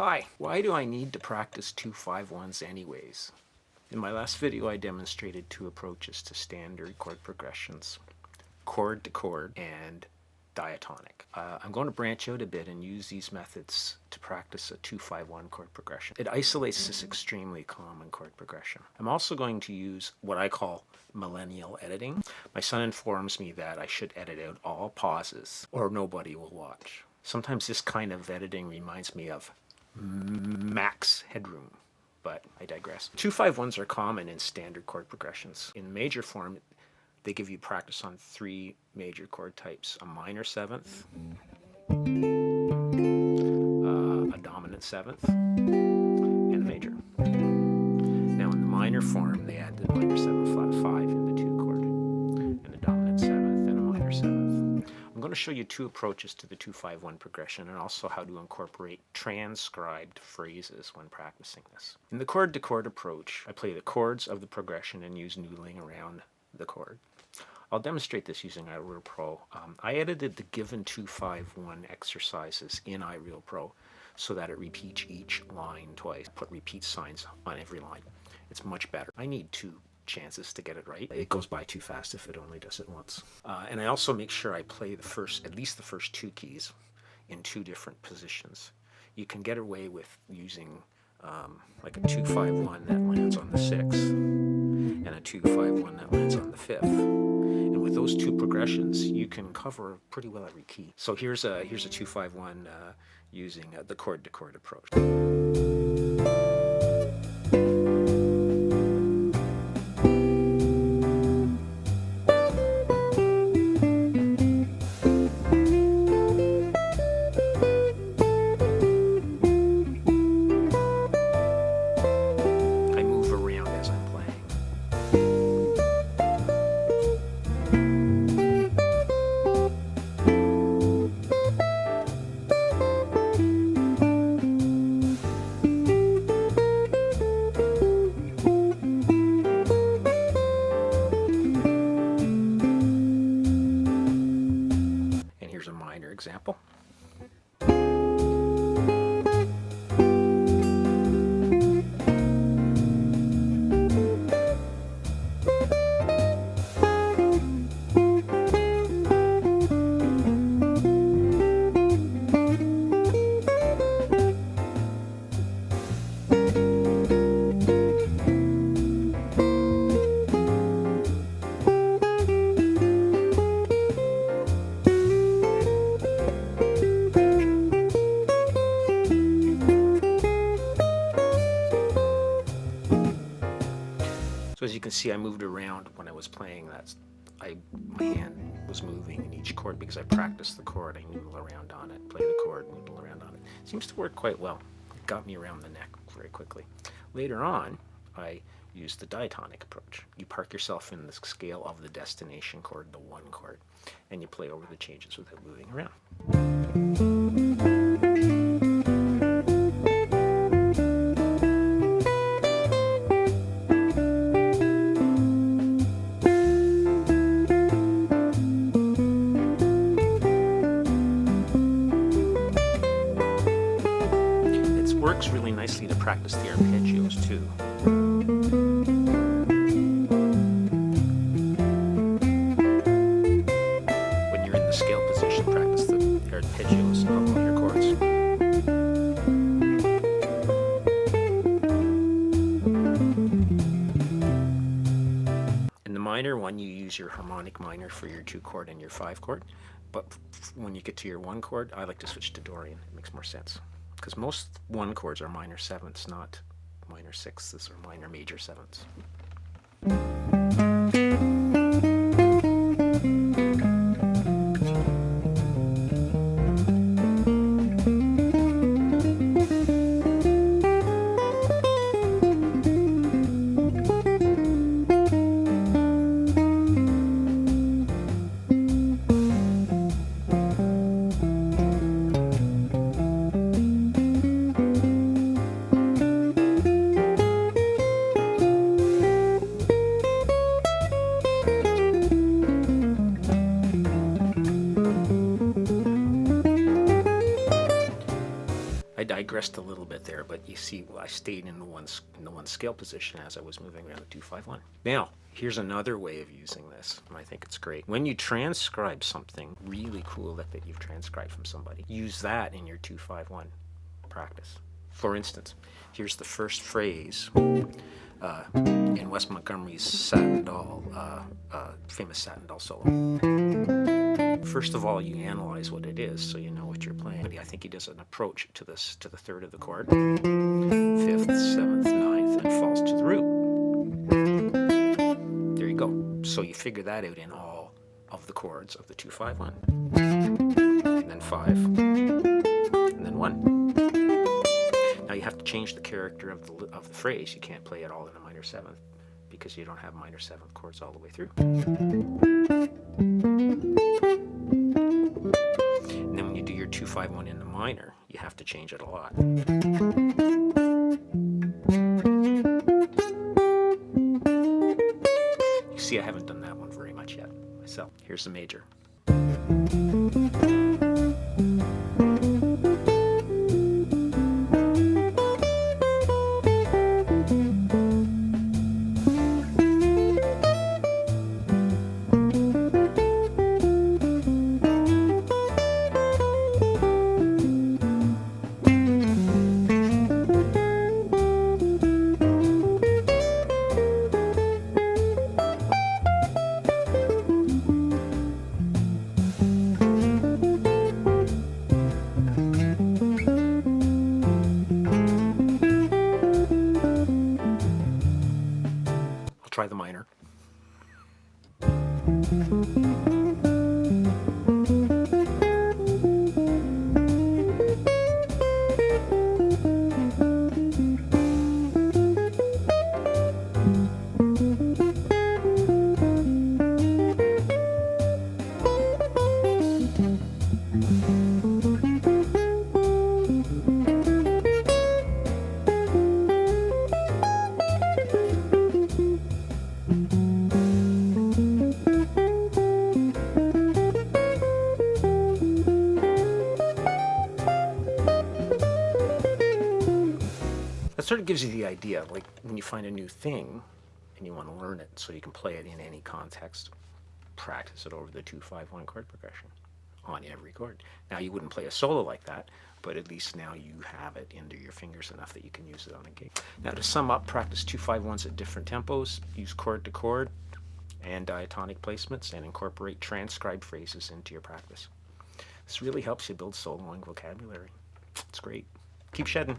Hi, why do I need to practice 2-5-1s anyways? In my last video I demonstrated two approaches to standard chord progressions, chord to chord and diatonic. I'm going to branch out a bit and use these methods to practice a 2-5-1 chord progression. It isolates this extremely common chord progression. I'm also going to use what I call millennial editing. My son informs me that I should edit out all pauses or nobody will watch. Sometimes this kind of editing reminds me of max headroom, but I digress. 2-5-1s are common in standard chord progressions. In major form, they give you practice on three major chord types: a minor seventh, a dominant seventh, and a major. Now in the minor form, they add the minor 7 flat 5 in the 2 chord, and a dominant seventh and a minor seventh. I'm going to show you two approaches to the 2-5-1 progression and also how to incorporate transcribed phrases when practicing this. In the chord to chord approach, I play the chords of the progression and use noodling around the chord. I'll demonstrate this using iReal Pro. I edited the given 2-5-1 exercises in iReal Pro so that it repeats each line twice. Put repeat signs on every line. It's much better. I need two chances to get it right. It goes by too fast if it only does it once. And I also make sure I play at least the first two keys in two different positions. You can get away with using like a 2-5-1 that lands on the 6th and a 2-5-1 that lands on the 5th. And with those two progressions, you can cover pretty well every key. So here's a 2-5-1 using the chord to chord approach. Example. So as you can see, I moved around when I was playing. My hand was moving in each chord because I practiced the chord. I noodle around on it, play the chord, noodle around on it. Seems to work quite well. It got me around the neck very quickly. Later on, I used the diatonic approach. You park yourself in the scale of the destination chord, the 1 chord, and you play over the changes without moving around. Works really nicely to practice the arpeggios too. When you're in the scale position, practice the arpeggios of all your chords. In the minor one, you use your harmonic minor for your 2 chord and your 5 chord, but when you get to your 1 chord, I like to switch to Dorian. It makes more sense. Because most 1 chords are minor sevenths, not minor sixths or minor major sevenths. digressed a little bit there, but you see, I stayed in the one scale position as I was moving around the 2-5-1. Now, here's another way of using this, and I think it's great. When you transcribe something really cool that you've transcribed from somebody, use that in your 2-5-1 practice. For instance, here's the first phrase in Wes Montgomery's Satin Doll, famous Satin Doll solo. First of all, you analyze what it is so you know what you're playing. I think he does an approach to the third of the chord, 5th, 7th, 9th, and falls to the root. There you go. So you figure that out in all of the chords of the 2-5-1, and then 5, and then 1. Now you have to change the character of the phrase. You can't play it all in a minor 7th because you don't have minor 7th chords all the way through. And then when you do your 2-5-1 in the minor, you have to change it a lot. You see, I haven't done that one very much yet myself. Here's the major. Try the minor. That sort of gives you the idea, like when you find a new thing and you want to learn it so you can play it in any context, practice it over the 2-5-1 chord progression on every chord. Now you wouldn't play a solo like that, but at least now you have it into your fingers enough that you can use it on a gig. Now to sum up, practice 2-5-1s at different tempos, use chord to chord and diatonic placements, and incorporate transcribed phrases into your practice. This really helps you build soloing vocabulary. It's great. Keep shedding.